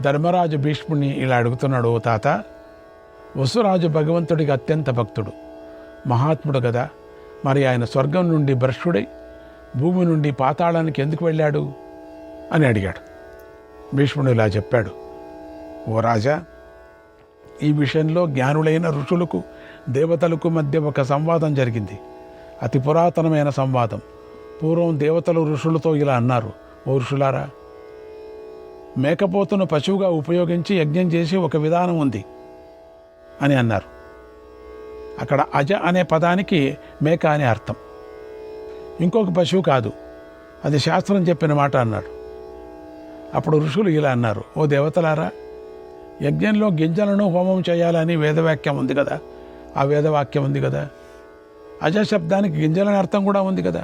ధర్మరాజు భీష్ముడిని ఇలా అడుగుతున్నాడు, ఓ తాత, వసురాజు భగవంతుడికి అత్యంత భక్తుడు, మహాత్ముడు కదా, మరి ఆయన స్వర్గం నుండి భ్రష్టుడై భూమి నుండి పాతాళానికి ఎందుకు వెళ్ళాడు అని అడిగాడు. భీష్ముడు ఇలా చెప్పాడు, ఓ రాజా, ఈ విషయంలో జ్ఞానులైన ఋషులకు దేవతలకు మధ్య ఒక సంవాదం జరిగింది. అతి పురాతనమైన సంవాదం. పూర్వం దేవతలు ఋషులతో ఇలా అన్నారు, ఓ ఋషులారా, మేకపోతును పశువుగా ఉపయోగించి యజ్ఞం చేసి ఒక విధానం ఉంది అని అన్నారు. అక్కడ అజ అనే పదానికి మేక అనే అర్థం. ఇంకొక పశువు కాదు, అది శాస్త్రం చెప్పిన మాట అన్నాడు. అప్పుడు ఋషులు ఇలా అన్నారు, ఓ దేవతలారా, యజ్ఞంలో గింజలను హోమం చేయాలని వేదవాక్యం ఉంది కదా, ఆ వేదవాక్యం ఉంది కదా, అజ శబ్దానికి గింజలని అర్థం కూడా ఉంది కదా,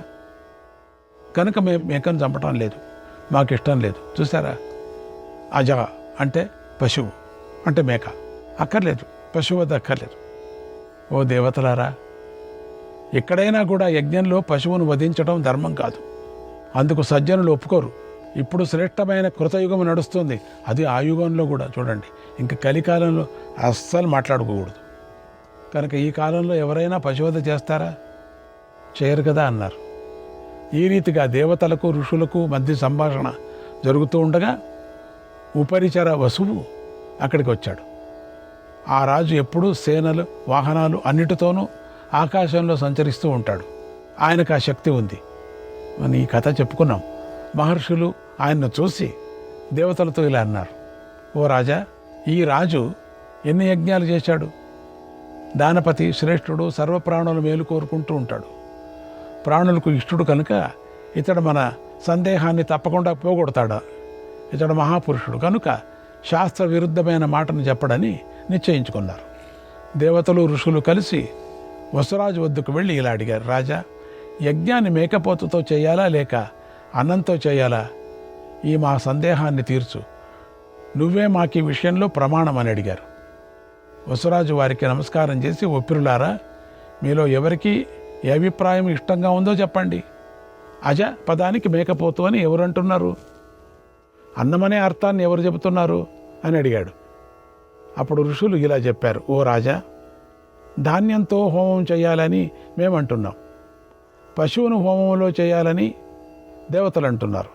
కనుక మేము మేకను చంపటం లేదు, మాకు ఇష్టం లేదు. చూసారా, అజ అంటే పశువు అంటే మేక, అక్కర్లేదు, పశువు వద్ద అక్కర్లేదు. ఓ దేవతలారా, ఎక్కడైనా కూడా యజ్ఞంలో పశువును వధించడం ధర్మం కాదు. అందుకు సజ్జనులు ఒప్పుకోరు. ఇప్పుడు శ్రేష్టమైన కృతయుగం నడుస్తుంది, అది ఆ యుగంలో కూడా చూడండి. ఇంకా కలికాలంలో అస్సలు మాట్లాడుకోకూడదు. కనుక ఈ కాలంలో ఎవరైనా పశువధ చేస్తారా? చేయరు కదా అన్నారు. ఈ రీతిగా దేవతలకు ఋషులకు మధ్య సంభాషణ జరుగుతూ ఉండగా ఉపరిచర వసువు అక్కడికి వచ్చాడు. ఆ రాజు ఎప్పుడూ సేనలు వాహనాలు అన్నిటితోనూ ఆకాశంలో సంచరిస్తూ ఉంటాడు. ఆయనకు ఆ శక్తి ఉంది. మనం ఈ కథ చెప్పుకున్నాం. మహర్షులు ఆయన్ను చూసి దేవతలతో ఇలా అన్నారు, ఓ రాజా, ఈ రాజు ఎన్ని యజ్ఞాలు చేశాడు. దానపతి, శ్రేష్ఠుడు, సర్వప్రాణుల మేలు కోరుకుంటూ ఉంటాడు. ప్రాణులకు ఇష్టడు కనుక ఇతడు మన సందేహాన్ని తప్పకుండా పోగొడతాడు. ఇతడు మహాపురుషుడు కనుక శాస్త్ర విరుద్ధమైన మాటను చెప్పడని నిశ్చయించుకున్నారు. దేవతలు ఋషులు కలిసి వసురాజు వద్దకు వెళ్ళి ఇలా అడిగారు, రాజా, యజ్ఞాన్ని మేకపోతుతో చేయాలా లేక అన్నంతో చేయాలా? ఈ మా సందేహాన్ని తీర్చు, నువ్వే మాకు ఈ విషయంలో ప్రమాణం అని అడిగారు. వసురాజు వారికి నమస్కారం చేసి, ఒప్పిరులారా, మీలో ఎవరికి ఏ అభిప్రాయం ఇష్టంగా ఉందో చెప్పండి. అజ పదానికి మేకపోతు అని ఎవరు అంటున్నారు? అన్నమనే అర్థాన్ని ఎవరు చెబుతున్నారు అని అడిగాడు. అప్పుడు ఋషులు ఇలా చెప్పారు, ఓ రాజా, ధాన్యంతో హోమం చేయాలని మేమంటున్నాం, పశువును హోమంలో చేయాలని దేవతలు అంటున్నారు.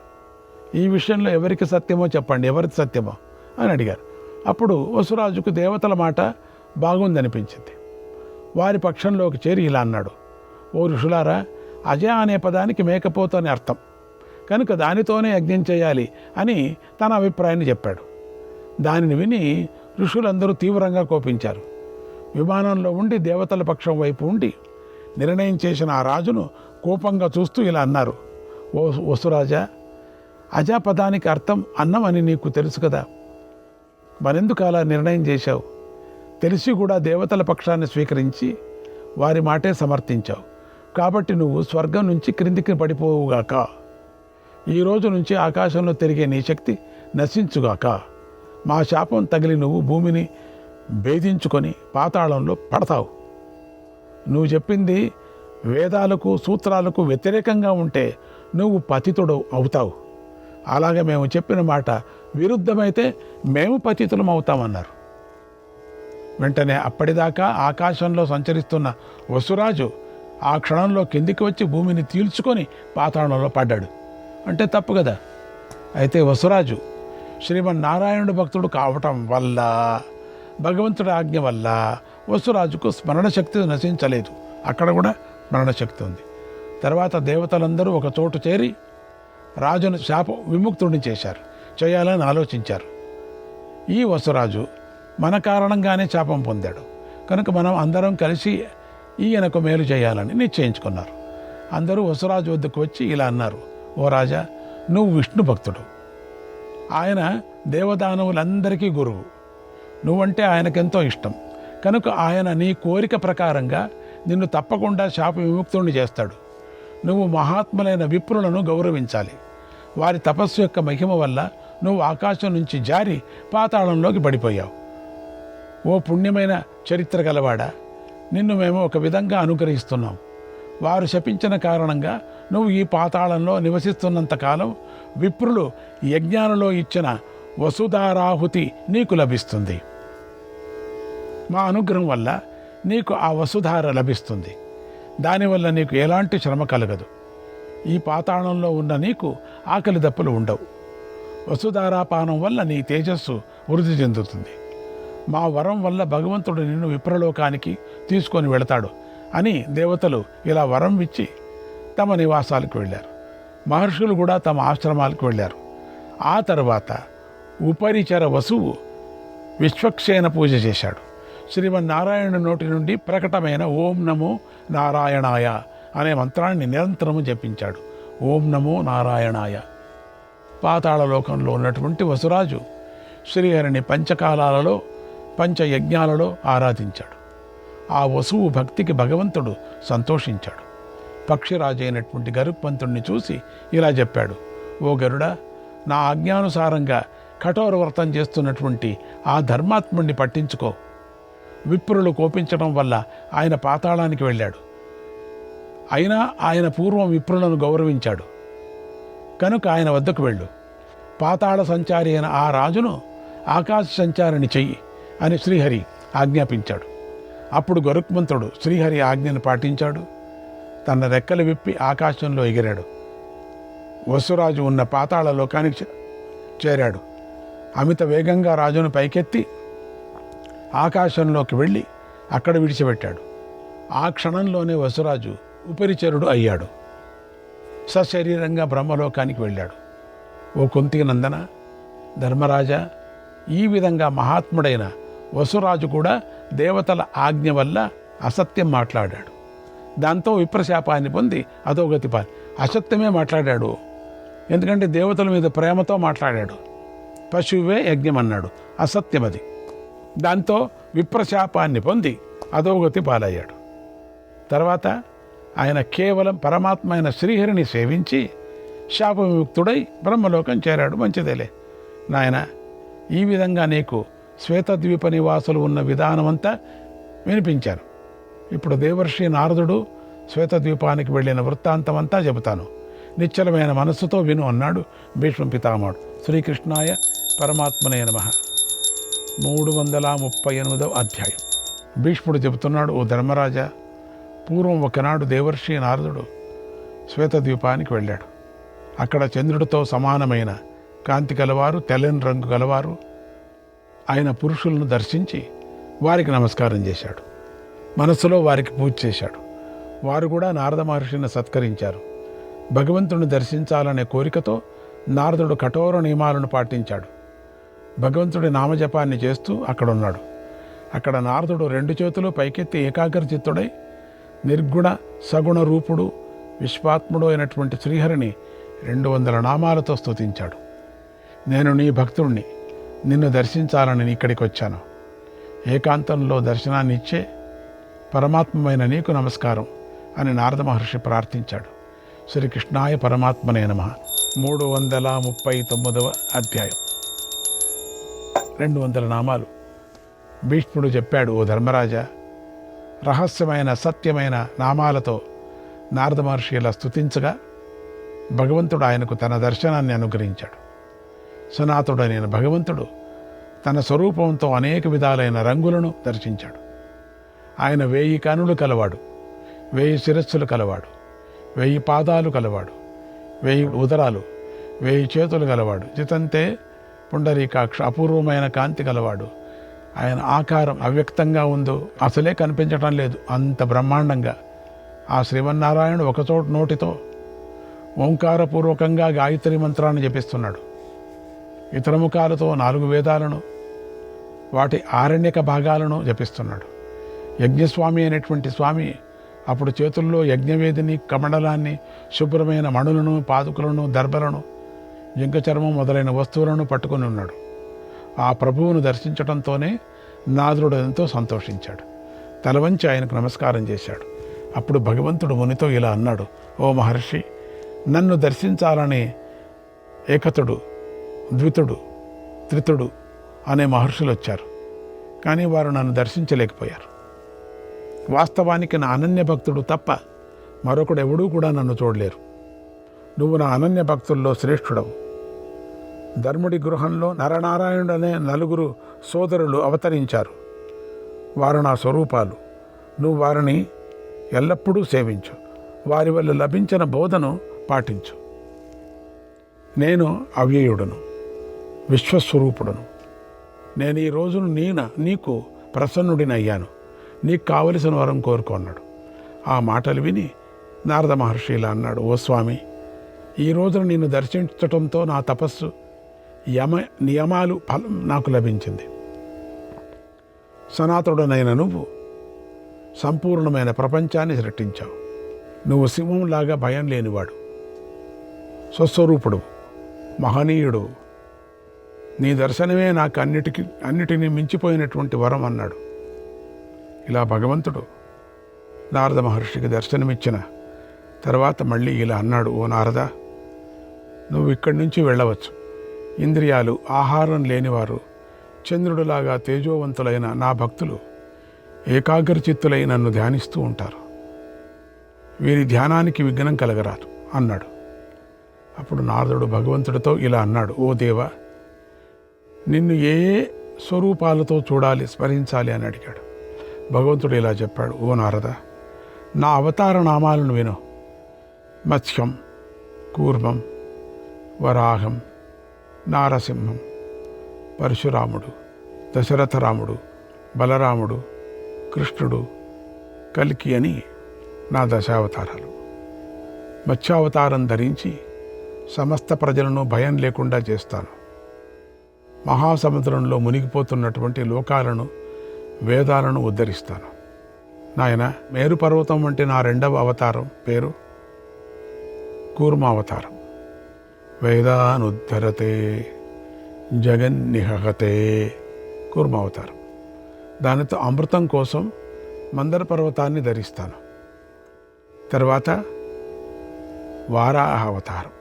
ఈ విషయంలో ఎవరికి సత్యమో చెప్పండి, ఎవరికి సత్యమో అని అడిగారు. అప్పుడు వసురాజుకు దేవతల మాట బాగుందనిపించింది. వారి పక్షంలోకి చేరి ఇలా అన్నాడు, ఓ ఋషులారా, అజ అనే పదానికి మేకపోతు అని అర్థం కనుక దానితోనే యజ్ఞం చేయాలి అని తన అభిప్రాయాన్ని చెప్పాడు. దానిని విని ఋషులందరూ తీవ్రంగా కోపించారు. విమానంలో ఉండి దేవతల పక్షం వైపు ఉండి నిర్ణయం చేసిన ఆ రాజును కోపంగా చూస్తూ ఇలా అన్నారు, ఓ వసురాజా, అజా పదానికి అర్థం అన్నం అని నీకు తెలుసు కదా, మరెందుకు అలా నిర్ణయం చేశావు? తెలిసి కూడా దేవతల పక్షాన్ని స్వీకరించి వారి మాటే సమర్థించావు. కాబట్టి నువ్వు స్వర్గం నుంచి క్రిందికి పడిపోవుగాక. ఈ రోజు నుంచి ఆకాశంలో తిరిగే నీ శక్తి నశించుగాక. మా శాపం తగిలి నువ్వు భూమిని భేదించుకొని పాతాళంలో పడతావు. నువ్వు చెప్పింది వేదాలకు సూత్రాలకు వ్యతిరేకంగా ఉంటే నువ్వు పతితుడు అవుతావు. అలాగే మేము చెప్పిన మాట విరుద్ధమైతే మేము పతితులం అవుతామన్నారు. వెంటనే అప్పటిదాకా ఆకాశంలో సంచరిస్తున్న వసురాజు ఆ క్షణంలో కిందికి వచ్చి భూమిని తీల్చుకొని పాతాళంలో పడ్డాడు. అంటే తప్పు కదా. అయితే వసురాజు శ్రీమన్నారాయణుడు భక్తుడు కావటం వల్ల, భగవంతుడి ఆజ్ఞ వల్ల వసురాజుకు స్మరణ శక్తి నశించలేదు. అక్కడ కూడా స్మరణ శక్తి ఉంది. తర్వాత దేవతలందరూ ఒక చోటు చేరి రాజును శాప విముక్తుడిని చేయాలని ఆలోచించారు. ఈ వసురాజు మన కారణంగానే శాపం పొందాడు కనుక మనం అందరం కలిసి ఈయనకు మేలు చేయాలని నిశ్చయించుకున్నారు. అందరూ వసురాజు వద్దకు వచ్చి ఇలా అన్నారు, ఓ రాజా, నువ్వు విష్ణు భక్తుడు, ఆయన దేవదానవులందరికీ గురువు, నువ్వంటే ఆయనకెంతో ఇష్టం కనుక ఆయన నీ కోరిక ప్రకారంగా నిన్ను తప్పకుండా శాప విముక్తుడిని చేస్తాడు. నువ్వు మహాత్ములైన విప్రులను గౌరవించాలి. వారి తపస్సు యొక్క మహిమ వల్ల నువ్వు ఆకాశం నుంచి జారి పాతాళంలోకి పడిపోయావు. ఓ పుణ్యమైన చరిత్ర గలవాడా, నిన్ను మేము ఒక విధంగా అనుగ్రహిస్తున్నాం. వారు శపించిన కారణంగా నువ్వు ఈ పాతాళంలో నివసిస్తున్నంతకాలం విప్రులు యజ్ఞాలలో ఇచ్చిన వసుధారాహుతి నీకు లభిస్తుంది. మా అనుగ్రహం వల్ల నీకు ఆ వసుధార లభిస్తుంది. దానివల్ల నీకు ఎలాంటి శ్రమ కలగదు. ఈ పాతాళంలో ఉన్న నీకు ఆకలి దప్పులు ఉండవు. వసుధారాపానం వల్ల నీ తేజస్సు వృద్ధి చెందుతుంది. మా వరం వల్ల భగవంతుడు నిన్ను విప్రలోకానికి తీసుకొని వెళతాడు అని దేవతలు ఇలా వరం ఇచ్చి తమ నివాసాలకు వెళ్ళారు. మహర్షులు కూడా తమ ఆశ్రమాలకు వెళ్ళారు. ఆ తర్వాత ఉపరిచర వసువు విశ్వక్సేన పూజ చేశాడు. శ్రీమన్నారాయణ నోటి నుండి ప్రకటమైన ఓం నమో నారాయణాయ అనే మంత్రాన్ని నిరంతరము జపించాడు. ఓం నమో నారాయణాయ. పాతాళలోకంలో ఉన్నటువంటి వసురాజు శ్రీహరిని పంచకాలాలలో పంచయజ్ఞాలలో ఆరాధించాడు. ఆ వసువు భక్తికి భగవంతుడు సంతోషించాడు. పక్షిరాజు అయినటువంటి గరుత్మంతుడిని చూసి ఇలా చెప్పాడు, ఓ గరుడా, నా ఆజ్ఞానుసారంగా కఠోర వ్రతం చేస్తున్నటువంటి ఆ ధర్మాత్ముడిని పట్టించుకో. విప్రులు కోపించడం వల్ల ఆయన పాతాళానికి వెళ్ళాడు. అయినా ఆయన పూర్వం విప్రులను గౌరవించాడు కనుక ఆయన వద్దకు వెళ్ళు. పాతాళ సంచారి అయిన ఆ రాజును ఆకాశ సంచారిని చెయ్యి అని శ్రీహరి ఆజ్ఞాపించాడు. అప్పుడు గరుత్మంతుడు శ్రీహరి ఆజ్ఞను పాటించాడు. తన రెక్కలు విప్పి ఆకాశంలో ఎగిరాడు. వసురాజు ఉన్న పాతాళ లోకానికి చేరాడు. అమిత వేగంగా రాజును పైకెత్తి ఆకాశంలోకి వెళ్ళి అక్కడ విడిచిపెట్టాడు. ఆ క్షణంలోనే వసురాజు ఉపరిచరుడు అయ్యాడు. సశరీరంగా బ్రహ్మలోకానికి వెళ్ళాడు. ఓ కుంతి నందన, ధర్మరాజా, ఈ విధంగా మహాత్ముడైన వసురాజు కూడా దేవతల ఆజ్ఞ వల్ల అసత్యం మాట్లాడాడు. దాంతో విప్రశాపాన్ని పొంది అధోగతి పాలి. అసత్యమే మాట్లాడాడు, ఎందుకంటే దేవతల మీద ప్రేమతో మాట్లాడాడు. పశువే యజ్ఞం అన్నాడు, అసత్యమది. దాంతో విప్రశాపాన్ని పొంది అధోగతి పాలయ్యాడు. తర్వాత ఆయన కేవలం పరమాత్మ అయిన శ్రీహరిని సేవించి శాపవిముక్తుడై బ్రహ్మలోకం చేరాడు. మంచిదేలే నాయన, ఈ విధంగా నీకు శ్వేతద్వీప నివాసులు ఉన్న విధానమంతా వినిపించాను. ఇప్పుడు దేవర్షి నారదుడు శ్వేతద్వీపానికి వెళ్ళిన వృత్తాంతమంతా చెబుతాను. నిశ్చలమైన మనస్సుతో విను అన్నాడు భీష్మ పితామహుడు. శ్రీకృష్ణాయ పరమాత్మనే నమః. 338వ అధ్యాయం. భీష్ముడు చెబుతున్నాడు, ఓ ధర్మరాజా, పూర్వం ఒకనాడు దేవర్షి నారదుడు శ్వేతద్వీపానికి వెళ్ళాడు. అక్కడ చంద్రుడితో సమానమైన కాంతి గలవారు, తెల్లని రంగు గలవారు ఆయన పురుషులను దర్శించి వారికి నమస్కారం చేశాడు. మనస్సులో వారికి పూజ చేశాడు. వారు కూడా నారద మహర్షిని సత్కరించారు. భగవంతుని దర్శించాలనే కోరికతో నారదుడు కఠోర నియమాలను పాటించాడు. భగవంతుడి నామజపాన్ని చేస్తూ అక్కడున్నాడు. అక్కడ నారదుడు 2 చేతులు పైకెత్తి ఏకాగ్రచిత్తుడై నిర్గుణ సగుణ రూపుడు విశ్వాత్ముడు అయినటువంటి శ్రీహరిని 200 నామాలతో స్తుతించాడు. నేను నీ భక్తుణ్ణి, నిన్ను దర్శించాలని ఇక్కడికి వచ్చాను. ఏకాంతంలో దర్శనాన్ని ఇచ్చే పరమాత్మైన నీకు నమస్కారం అని నారద మహర్షి ప్రార్థించాడు. శ్రీకృష్ణాయ పరమాత్మనే నమః. 339వ అధ్యాయం. 200 నామాలు భీష్ముడు చెప్పాడు. ఓ ధర్మరాజా, రహస్యమైన సత్యమైన నామాలతో నారద మహర్షి ఇలా స్తుతించగా భగవంతుడు ఆయనకు తన దర్శనాన్ని అనుగ్రహించాడు. సనాతుడైన భగవంతుడు తన స్వరూపంతో అనేక విధాలైన రంగులను దర్శించాడు. ఆయన 1000 కనులు కలవాడు, 1000 శిరస్సులు కలవాడు, 1000 పాదాలు కలవాడు, 1000 ఉదరాలు, 1000 చేతులు గలవాడు. జితంతే పుండరీకాక్ష, అపూర్వమైన కాంతి గలవాడు. ఆయన ఆకారం అవ్యక్తంగా ఉందో అసలే కనిపించటం లేదు, అంత బ్రహ్మాండంగా. ఆ శ్రీమన్నారాయణుడు ఒకచోట నోటితో ఓంకారపూర్వకంగా గాయత్రి మంత్రాన్ని జపిస్తున్నాడు. ఇతర ముఖాలతో 4 వేదాలను వాటి ఆరణ్యక భాగాలను జపిస్తున్నాడు. యజ్ఞస్వామి అయినటువంటి స్వామి అప్పుడు చేతుల్లో యజ్ఞవేదిని, కమండలాన్ని, శుభ్రమైన మణులను, పాదుకులను, దర్భలను, జింక చర్మం మొదలైన వస్తువులను పట్టుకుని ఉన్నాడు. ఆ ప్రభువును దర్శించడంతోనే నారదుడు ఎంతో సంతోషించాడు. తలవంచి ఆయనకు నమస్కారం చేశాడు. అప్పుడు భగవంతుడు మునితో ఇలా అన్నాడు, ఓ మహర్షి, నన్ను దర్శించాలని ఏకతుడు, ద్వితుడు, త్రితుడు అనే మహర్షులు వచ్చారు. కానీ వారు నన్ను దర్శించలేకపోయారు. వాస్తవానికి నా అనన్య భక్తుడు తప్ప మరొకడు ఎవడూ కూడా నన్ను చూడలేరు. నువ్వు నా అనన్య భక్తుల్లో శ్రేష్ఠుడవు. ధర్ముడి గృహంలో నరనారాయణుడు అనే 4 సోదరులు అవతరించారు. వారు నా స్వరూపాలు. నువ్వు వారిని ఎల్లప్పుడూ సేవించు. వారి వల్ల లభించిన బోధను పాటించు. నేను అవ్యయుడను, విశ్వస్వరూపుడను. నేను ఈ రోజును నీకు ప్రసన్నుడినయ్యాను. నీకు కావలసిన వరం కోరుకున్నాడు. ఆ మాటలు విని నారద మహర్షి ఇలా అన్నాడు, ఓ స్వామి, ఈ రోజున నిన్ను దర్శించటంతో నా తపస్సు నియమాలు ఫలం నాకు లభించింది. సనాతనుడనైన నువ్వు సంపూర్ణమైన ప్రపంచాన్ని సృష్టించావు. నువ్వు సింహంలాగా భయం లేనివాడు, స్వస్వరూపుడు, మహనీయుడు. నీ దర్శనమే నాకు అన్నిటినీ మించిపోయినటువంటి వరం అన్నాడు. ఇలా భగవంతుడు నారద మహర్షికి దర్శనమిచ్చిన తర్వాత మళ్ళీ ఇలా అన్నాడు, ఓ నారద, నువ్వు ఇక్కడి నుంచి వెళ్ళవచ్చు. ఇంద్రియాలు, ఆహారం లేనివారు, చంద్రుడిలాగా తేజోవంతులైన నా భక్తులు ఏకాగ్రచిత్తులై నన్ను ధ్యానిస్తూ ఉంటారు. వీరి ధ్యానానికి విఘ్నం కలగరాదు అన్నాడు. అప్పుడు నారదుడు భగవంతుడితో ఇలా అన్నాడు, ఓ దేవా, నిన్ను ఏ స్వరూపాలతో చూడాలి, స్మరించాలి అని అడిగాడు. భగవంతుడు ఇలా చెప్పాడు, ఓ నారద, నా అవతార నామాలను విను. మత్స్యం, కూర్మం, వరాహం, నారసింహం, పరశురాముడు, దశరథరాముడు, బలరాముడు, కృష్ణుడు, కల్కి అని నా దశావతారాలు. మత్స్యావతారం ధరించి సమస్త ప్రజలను భయం లేకుండా చేస్తాను. మహాసముద్రంలో మునిగిపోతున్నటువంటి లోకాలను, వేదాలను ఉద్ధరిస్తాను. నాయన, మేరు పర్వతం వంటి నా 2వ అవతారం పేరు కూర్మావతారం. వేదానుద్ధరతే జగన్నిహతే, కూర్మావతారం. దానితో అమృతం కోసం మందర పర్వతాన్ని ధరిస్తాను. తర్వాత వారాహ అవతారం.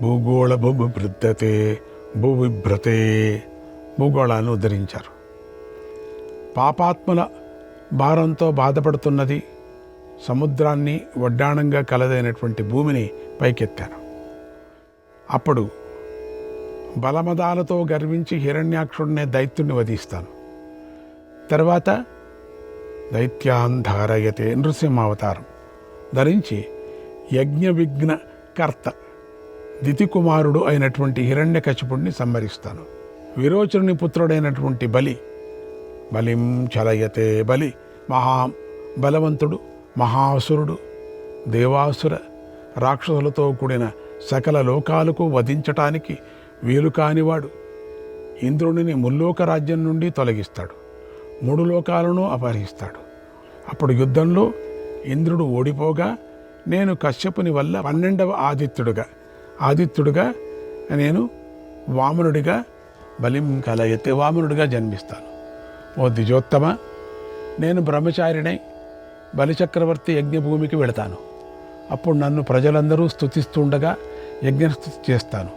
భూగోళ భూభివృద్ధతే, భూవిభ్రతే, భూగోళాన్ని ఉద్ధరించారు. పాపాత్ముల భారంతో బాధపడుతున్నది సముద్రాన్ని వడ్డాణంగా కలదైనటువంటి భూమిని పైకెత్తాను. అప్పుడు బలమదాలతో గర్వించి హిరణ్యాక్షుడినే దైత్యుడిని వధిస్తాను. తర్వాత దైత్యాన్ ధారయతే, నృసింహావతారం ధరించి యజ్ఞ విఘ్న కర్త దితికుమారుడు అయినటువంటి హిరణ్యకశిపుడిని సంహరిస్తాను. విరోచనుని పుత్రుడైనటువంటి బలిం చలయతే, బలి బలవంతుడు, మహాసురుడు, దేవాసుర రాక్షసులతో కూడిన సకల లోకాలకు వధించటానికి వీలు కానివాడు. ఇంద్రుడిని ముల్లోక రాజ్యం నుండి తొలగిస్తాడు, 3 లోకాలను అపహరిస్తాడు. అప్పుడు యుద్ధంలో ఇంద్రుడు ఓడిపోగా నేను కశ్యపుని వల్ల 12వ ఆదిత్యుడుగా నేను వామనుడిగా బలిం కలయతే, వామనుడిగా జన్మిస్తాను. ఓ ద్విజోత్తమ, నేను బ్రహ్మచారినై బలిచక్రవర్తి యజ్ఞభూమికి వెళతాను. అప్పుడు నన్ను ప్రజలందరూ స్తుతిస్తుండగా యజ్ఞస్థుతి చేస్తాను.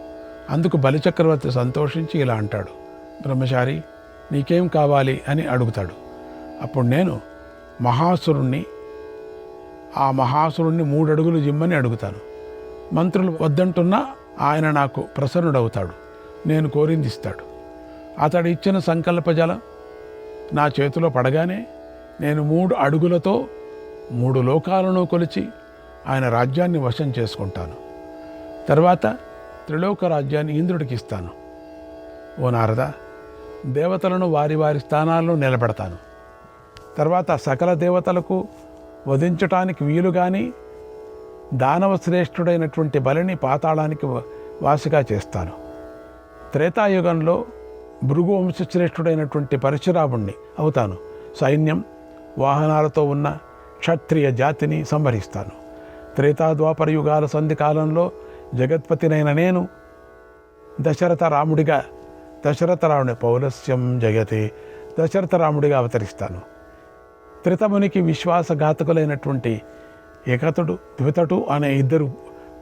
అందుకు బలిచక్రవర్తి సంతోషించి ఇలా అంటాడు, బ్రహ్మచారి, నీకేం కావాలి అని అడుగుతాడు. అప్పుడు నేను ఆ మహాసురుణ్ణి 3 అడుగులు జిమ్మని అడుగుతాను. మంత్రులు వద్దంటున్నా ఆయన నాకు ప్రసన్నుడవుతాడు, నేను కోరింది ఇస్తాడు. అతడు ఇచ్చిన సంకల్ప జలం నా చేతిలో పడగానే నేను 3 అడుగులతో 3 లోకాలను కొలిచి ఆయన రాజ్యాన్ని వశం చేసుకుంటాను. తర్వాత త్రిలోక రాజ్యాన్ని ఇంద్రుడికి ఇస్తాను. ఓ నారద, దేవతలను వారి వారి స్థానాల్లో నిలబెడతాను. తర్వాత సకల దేవతలకు వధించటానికి వీలుగాని దానవ శ్రేష్ఠుడైనటువంటి బలిని పాతాళానికి వాసిగా చేస్తాను. త్రేతాయుగంలో భృగు వంశశ్రేష్ఠుడైనటువంటి పరశురాముణ్ణి అవుతాను. సైన్యం, వాహనాలతో ఉన్న క్షత్రియ జాతిని సంహరిస్తాను. త్రేతాద్వాపర యుగాల సంధి కాలంలో జగత్పతినైన నేను దశరథరాముడి పౌలస్యం జగతే, దశరథరాముడిగా అవతరిస్తాను. త్రితమునికి విశ్వాసఘాతకులైనటువంటి ఏకతుడు, ద్వితటు అనే 2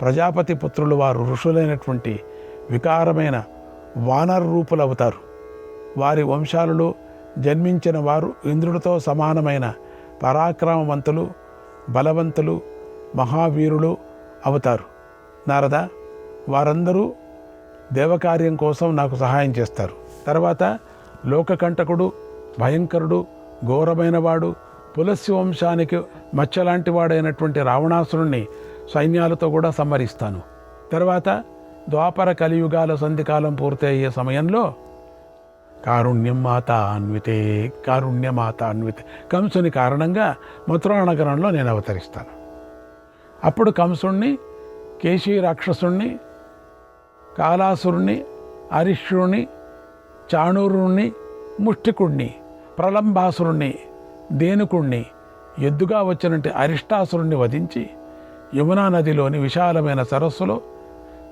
ప్రజాపతి పుత్రులు, వారు ఋషులైనటువంటి వికారమైన వానర రూపులు అవుతారు. వారి వంశాలలో జన్మించిన వారు ఇంద్రుడితో సమానమైన పరాక్రమవంతులు, బలవంతులు, మహావీరులు అవుతారు. నారద, వారందరూ దేవకార్యం కోసం నాకు సహాయం చేస్తారు. తర్వాత లోకకంటకుడు, భయంకరుడు, ఘోరమైన వాడు, పులస్య వంశానికి మచ్చలాంటి వాడైనటువంటి రావణాసురుణ్ణి సైన్యాలతో కూడా సంహరిస్తాను. తర్వాత ద్వాపర కలియుగాల సంధికాలం పూర్తయ్యే సమయంలో కారుణ్యమాత అన్వితే కంసుని కారణంగా మథురా నగరంలో నేను అవతరిస్తాను. అప్పుడు కంసుణ్ణి, కేశీ రాక్షసుణ్ణి, కాలాసురుణ్ణి, అరిష్యుణ్ణి, చాణూరుణ్ణి, ముష్టికుణ్ణి, ప్రలంబాసురుణ్ణి, దేనుకుణ్ణి, ఎద్దుగా వచ్చినట్టు అరిష్టాసురుణ్ణి వధించి యమునా నదిలోని విశాలమైన సరస్సులో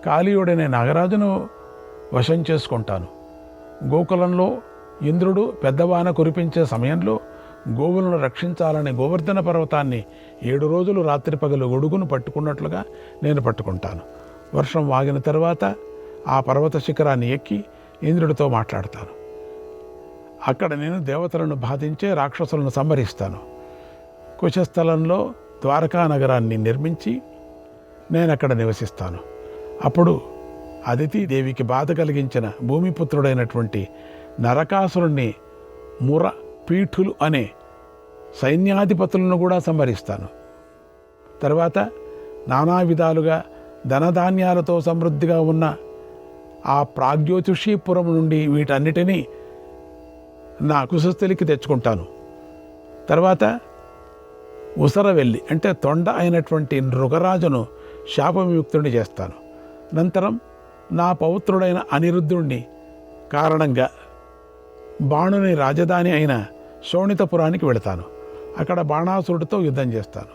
కాళీయుడనే నాగరాజును వశం చేసుకుంటాను. గోకులంలో ఇంద్రుడు పెద్దవాన కురిపించే సమయంలో గోవులను రక్షించాలని గోవర్ధన పర్వతాన్ని 7 రోజులు రాత్రి పగలు గొడుగును పట్టుకున్నట్లుగా నేను పట్టుకుంటాను. వర్షం వాగిన తర్వాత ఆ పర్వత శిఖరాన్ని ఎక్కి ఇంద్రుడితో మాట్లాడతాను. అక్కడ నేను దేవతలను బాధించే రాక్షసులను సంహరిస్తాను. కుశస్థలంలో ద్వారకా నగరాన్ని నిర్మించి నేను అక్కడ నివసిస్తాను. అప్పుడు అదితిదేవికి బాధ కలిగించిన భూమిపుత్రుడైనటువంటి నరకాసురుణ్ణి, ముర పీఠులు అనే సైన్యాధిపతులను కూడా సంహరిస్తాను. తర్వాత నానా విధాలుగా ధనధాన్యాలతో సమృద్ధిగా ఉన్న ఆ ప్రాగ్జ్యోతిషీపురం నుండి వీటన్నిటినీ నా కుశస్థలికి తెచ్చుకుంటాను. తర్వాత ఉసరవెల్లి అంటే తొండ అయినటువంటి నృగరాజును శాపవిముక్తుడిని చేస్తాను. అనంతరం నా పౌత్రుడైన అనిరుద్ధుణ్ణి కారణంగా బాణుని రాజధాని అయిన శోణితపురానికి వెళతాను. అక్కడ బాణాసురుడితో యుద్ధం చేస్తాను.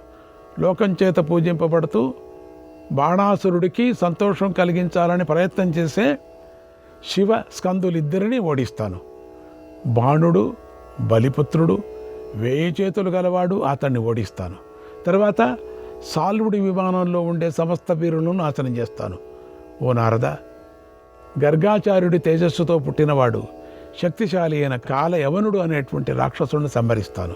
లోకం చేత పూజింపబడుతూ బాణాసురుడికి సంతోషం కలిగించాలని ప్రయత్నం చేసే శివ స్కందులిద్దరినీ ఓడిస్తాను. బాణుడు బలిపుత్రుడు, 1000 చేతులు గలవాడు, అతన్ని ఓడిస్తాను. తర్వాత సాల్వుడి విమానంలో ఉండే సమస్త వీరులను నాశనం చేస్తాను. ఓ నారద, గర్గాచార్యుడి తేజస్సుతో పుట్టినవాడు, శక్తిశాలి అయిన కాలయవనుడు అనేటువంటి రాక్షసుడిని సంహరిస్తాను.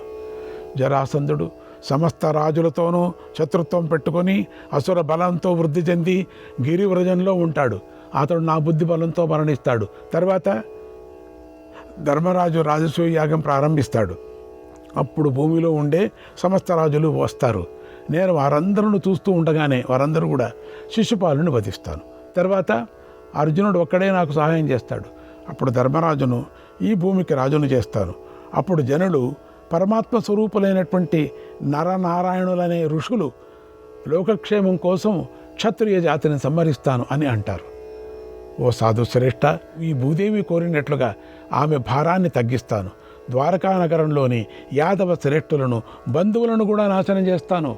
జరాసంధుడు సమస్త రాజులతోనూ శత్రుత్వం పెట్టుకొని అసుర బలంతో వృద్ధి చెంది గిరివ్రజంలో ఉంటాడు. అతడు నా బుద్ధి బలంతో మరణిస్తాడు. తర్వాత ధర్మరాజు రాజసూయ యాగం ప్రారంభిస్తాడు. అప్పుడు భూమిలో ఉండే సమస్త రాజులు వస్తారు. నేను వారందరూ చూస్తూ ఉండగానే వారందరూ కూడా శిశుపాలుని వధిస్తాను. తర్వాత అర్జునుడు ఒక్కడే నాకు సహాయం చేస్తాడు. అప్పుడు ధర్మరాజును ఈ భూమికి రాజును చేస్తాను. అప్పుడు జనులు పరమాత్మ స్వరూపులైనటువంటి నరనారాయణులనే ఋషులు లోకక్షేమం కోసం క్షత్రియ జాతిని సంహరిస్తాను అని అంటారు. ఓ సాధు శ్రేష్ఠ, ఈ భూదేవి కోరినట్లుగా ఆమె భారాన్ని తగ్గిస్తాను. ద్వారకా నగరంలోని యాదవ శ్రేష్ఠులను, బంధువులను కూడా నాశనం చేస్తాను.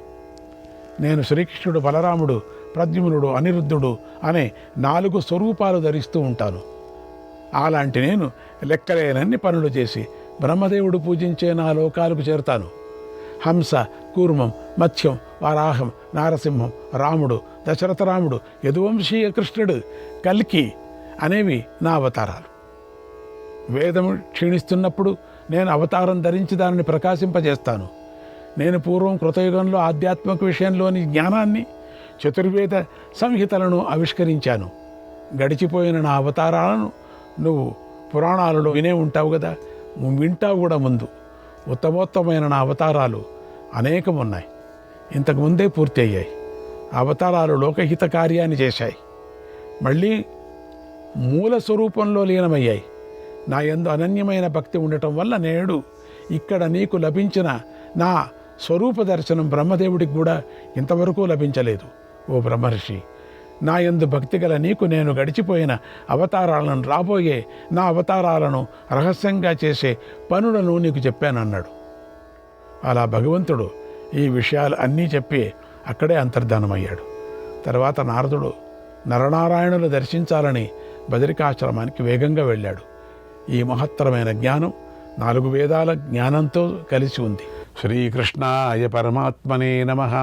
నేను శ్రీకృష్ణుడు, బలరాముడు, ప్రద్యుమ్నుడు, అనిరుద్ధుడు అనే 4 స్వరూపాలు ధరిస్తూ ఉంటాను. అలాంటి నేను లెక్కలేనన్ని పనులు చేసి బ్రహ్మదేవుడు పూజించే నా లోకాలకు చేరుతాను. హంస, కూర్మం, మత్స్యం, వరాహం, నారసింహం, రాముడు, దశరథరాముడు, యదువంశీయ కృష్ణుడు, కల్కి అనేవి నా అవతారాలు. వేదము క్షీణిస్తున్నప్పుడు నేను అవతారం ధరించి దానిని ప్రకాశింపజేస్తాను. నేను పూర్వం కృతయుగంలో ఆధ్యాత్మిక విషయంలోని జ్ఞానాన్ని, చతుర్వేద సంహితలను ఆవిష్కరించాను. గడిచిపోయిన నా అవతారాలను నువ్వు పురాణాలలో వినే ఉంటావు కదా, వింటావు కూడా. ముందు ఉత్తమోత్తమైన నా అవతారాలు అనేకం ఉన్నాయి. ఇంతకుముందే పూర్తి అయ్యాయి. అవతారాలు లోకహిత కార్యాన్ని చేశాయి, మళ్ళీ మూల స్వరూపంలో లీనమయ్యాయి. నా యందు అనన్యమైన భక్తి ఉండటం వల్ల నేడు ఇక్కడ నీకు లభించిన నా స్వరూప దర్శనం బ్రహ్మదేవుడికి కూడా ఇంతవరకు లభించలేదు. ఓ బ్రహ్మర్షి, నా యందు భక్తి గల నీకు నేను గడిచిపోయిన అవతారాలను, రాబోయే నా అవతారాలను రహస్యంగా చేసే పనులను నీకు చెప్పానన్నాడు. అలా భగవంతుడు ఈ విషయాలు అన్నీ చెప్పి అక్కడే అంతర్ధానమయ్యాడు. తర్వాత నారదుడు నరనారాయణులు దర్శించాలని బదరికాశ్రమానికి వేగంగా వెళ్ళాడు. ఈ మహత్తరమైన జ్ఞానం 4 వేదాల జ్ఞానంతో కలిసి ఉంది. శ్రీకృష్ణాయ పరమాత్మనే నమః.